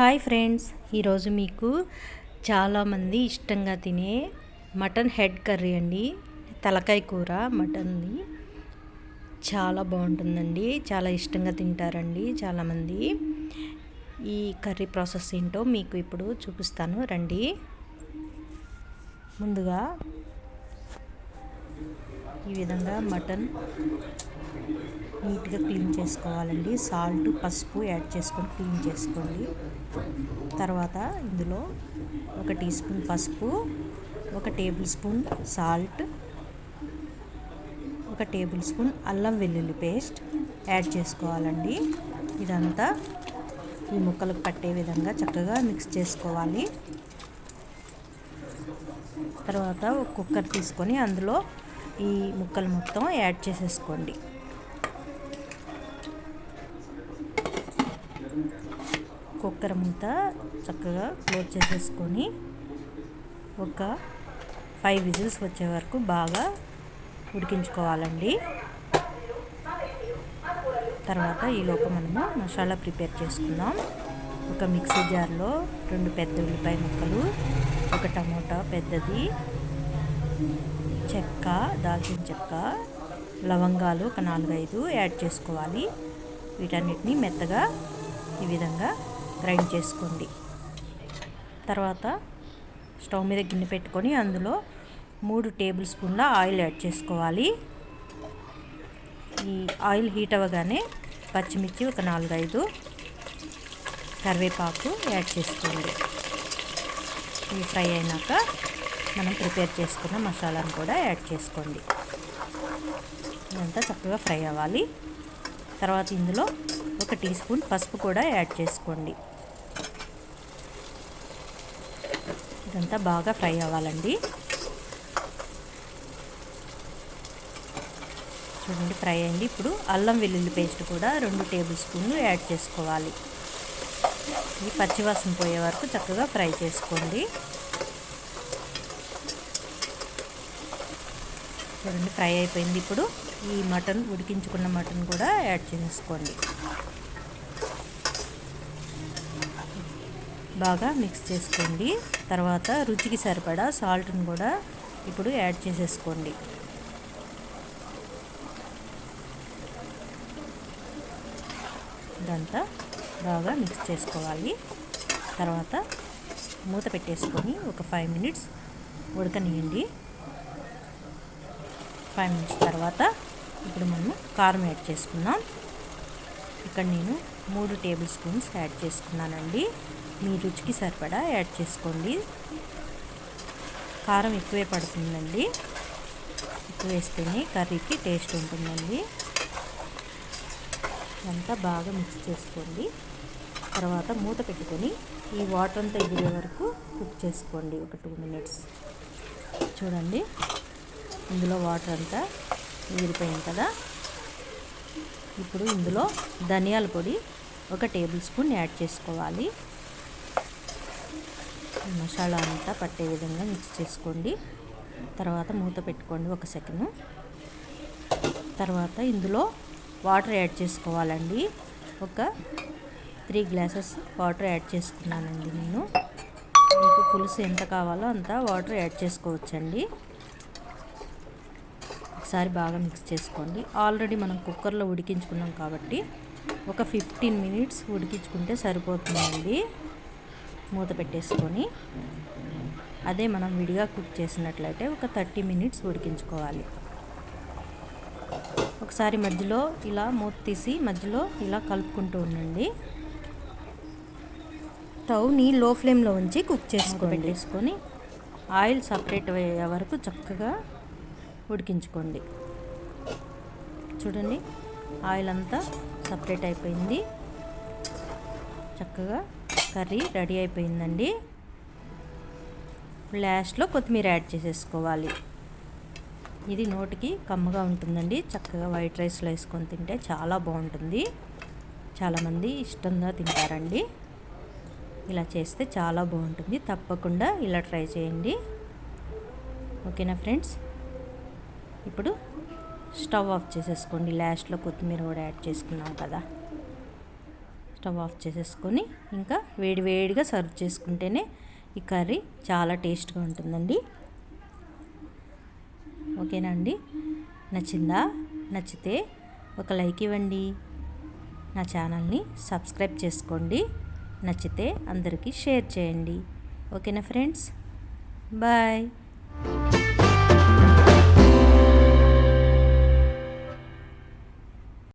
Hi friends, ఈరోజు మీకు చాలామంది ఇష్టంగా తినే మటన్ హెడ్ కర్రీ అండి. తలకాయ కూర మటన్ది చాలా బాగుంటుందండి. చాలా ఇష్టంగా తింటారండి చాలామంది. ఈ కర్రీ ప్రాసెస్ ఏంటో మీకు ఇప్పుడు చూపిస్తాను రండి. ముందుగా ఈ విధంగా మటన్ నీట్గా క్లీన్ చేసుకోవాలండి. సాల్ట్, పసుపు యాడ్ చేసుకొని క్లీన్ చేసుకోండి. తర్వాత ఇందులో 1 టీ స్పూన్ పసుపు, 1 table spoon salt, 1 table spoon అల్లం వెల్లుల్లి పేస్ట్ యాడ్ చేసుకోవాలండి. ఇదంతా ఈ ముక్కలకు పట్టే విధంగా చక్కగా మిక్స్ చేసుకోవాలి. తర్వాత ఒక కుక్కర్ తీసుకొని అందులో ఈ ముక్కలు మొత్తం యాడ్ చేసేసుకోండి. కుక్కర్ మూత చక్కగా క్లోజ్ చేసేసుకొని ఒక 5 విజిల్స్ వచ్చే వరకు బాగా ఉడికించుకోవాలండి. తర్వాత ఈలోపు మనము మసాలా ప్రిపేర్ చేసుకుందాం. ఒక మిక్సీ జార్లో 2 పెద్ద ఉల్లిపాయ ముక్కలు, 1 టమోటా పెద్దది, చెక్క, దాల్చిన చెక్క, లవంగాలు ఒక 4-5 యాడ్ చేసుకోవాలి. వీటన్నిటిని మెత్తగా ఈ విధంగా గ్రైండ్ చేసుకోండి. తర్వాత స్టవ్ మీద గిన్నె పెట్టుకొని అందులో 3 టేబుల్ స్పూన్ల ఆయిల్ యాడ్ చేసుకోవాలి. ఈ ఆయిల్ హీట్ అవ్వగానే పచ్చిమిర్చి ఒక 4-5, కరివేపాకు యాడ్ చేసుకోండి. ఇవి ఫ్రై అయినాక మనం ప్రిపేర్ చేసుకున్న మసాలాను కూడా యాడ్ చేసుకోండి. ఇదంతా చక్కగా ఫ్రై అవ్వాలి. తర్వాత ఇందులో 1 టీ స్పూన్ పసుపు కూడా యాడ్ చేసుకోండి. ఇదంతా బాగా ఫ్రై అవ్వాలండి. చూడండి ఫ్రై అయింది. ఇప్పుడు అల్లం వెల్లుల్లి పేస్ట్ కూడా 2 టేబుల్ స్పూన్లు యాడ్ చేసుకోవాలి. ఇది పచ్చివాసన పోయే వరకు చక్కగా ఫ్రై చేసుకోండి. చూడండి ఫ్రై అయిపోయింది. ఇప్పుడు ఈ మటన్ ఉడికించుకున్న మటన్ కూడా యాడ్ చేసుకోండి. బాగా మిక్స్ చేసుకోండి. తర్వాత రుచికి సరిపడా సాల్ట్ని కూడా ఇప్పుడు యాడ్ చేసేసుకోండి. ఇదంతా బాగా మిక్స్ చేసుకోవాలి. తర్వాత మూత పెట్టేసుకొని ఒక 5 మినిట్స్ ఉడకనియండి. 5 మినిట్స్ తర్వాత ఇప్పుడు మనం కారం యాడ్ చేసుకుందాం. ఇక్కడ నేను 3 టేబుల్ స్పూన్స్ యాడ్ చేసుకున్నానండి. మీ రుచికి సరిపడా యాడ్ చేసుకోండి. కారం ఎక్కువే పడుతుందండి. ఎక్కువ వేస్తేనే కర్రీకి టేస్ట్ ఉంటుందండి. అంతా బాగా మిక్స్ చేసుకోండి. తర్వాత మూత పెట్టుకొని ఈ వాటర్ అంతా ఎగిరే వరకు కుక్ చేసుకోండి ఒక 2 మినిట్స్. చూడండి ఇందులో వాటర్ అంతా ఎగిరిపోయింది కదా. ఇప్పుడు ఇందులో ధనియాల పొడి 1 టేబుల్ స్పూన్ యాడ్ చేసుకోవాలి. మసాలా అంతా పట్టే విధంగా మిక్స్ చేసుకోండి. తర్వాత మూత పెట్టుకోండి 1 సెకండ్. తర్వాత ఇందులో వాటర్ యాడ్ చేసుకోవాలండి. ఒక 3 గ్లాసెస్ వాటర్ యాడ్ చేసుకున్నానండి నేను. మీకు పులుసు ఎంత కావాలో అంత వాటర్ యాడ్ చేసుకోవచ్చండి. ఒకసారి బాగా మిక్స్ చేసుకోండి. ఆల్రెడీ మనం కుక్కర్లో ఉడికించుకున్నాం కాబట్టి ఒక 15 మినిట్స్ ఉడికించుకుంటే సరిపోతుందండి. మూత పెట్టేసుకొని అదే మనం విడిగా కుక్ చేసినట్లయితే ఒక 30 మినిట్స్ ఉడికించుకోవాలి. ఒకసారి మధ్యలో ఇలా మూత తీసి మధ్యలో ఇలా కలుపుకుంటూ ఉండండి. స్టవ్ని లో ఫ్లేమ్లో ఉంచి కుక్ పెట్టేసుకొని ఆయిల్ సపరేట్ అయ్యే వరకు చక్కగా ఉడికించుకోండి. చూడండి ఆయిల్ అంతా సపరేట్ అయిపోయింది. చక్కగా కర్రీ రెడీ అయిపోయిందండి. లాస్ట్లో కొత్తిమీర యాడ్ చేసేసుకోవాలి. ఇది నోటికి కమ్మగా ఉంటుందండి. చక్కగా వైట్ రైస్లో వేసుకొని తింటే చాలా బాగుంటుంది. చాలామంది ఇష్టంగా తింటారండి. ఇలా చేస్తే చాలా బాగుంటుంది. తప్పకుండా ఇలా ట్రై చేయండి. ఓకేనా ఫ్రెండ్స్. ఇప్పుడు స్టవ్ ఆఫ్ చేసేసుకోండి. లాస్ట్లో కొత్తిమీర కూడా యాడ్ చేసుకున్నాం కదా. స్టవ్ ఆఫ్ చేసేసుకొని ఇంకా వేడివేడిగా సర్వ్ చేసుకుంటేనే ఈ కర్రీ చాలా టేస్ట్గా ఉంటుందండి. ఓకేనా అండి? నచ్చిందా? నచ్చితే ఒక లైక్ ఇవ్వండి. నా ఛానల్ని సబ్స్క్రైబ్ చేసుకోండి. నచ్చితే అందరికీ షేర్ చేయండి. ఓకేనా ఫ్రెండ్స్? బాయ్.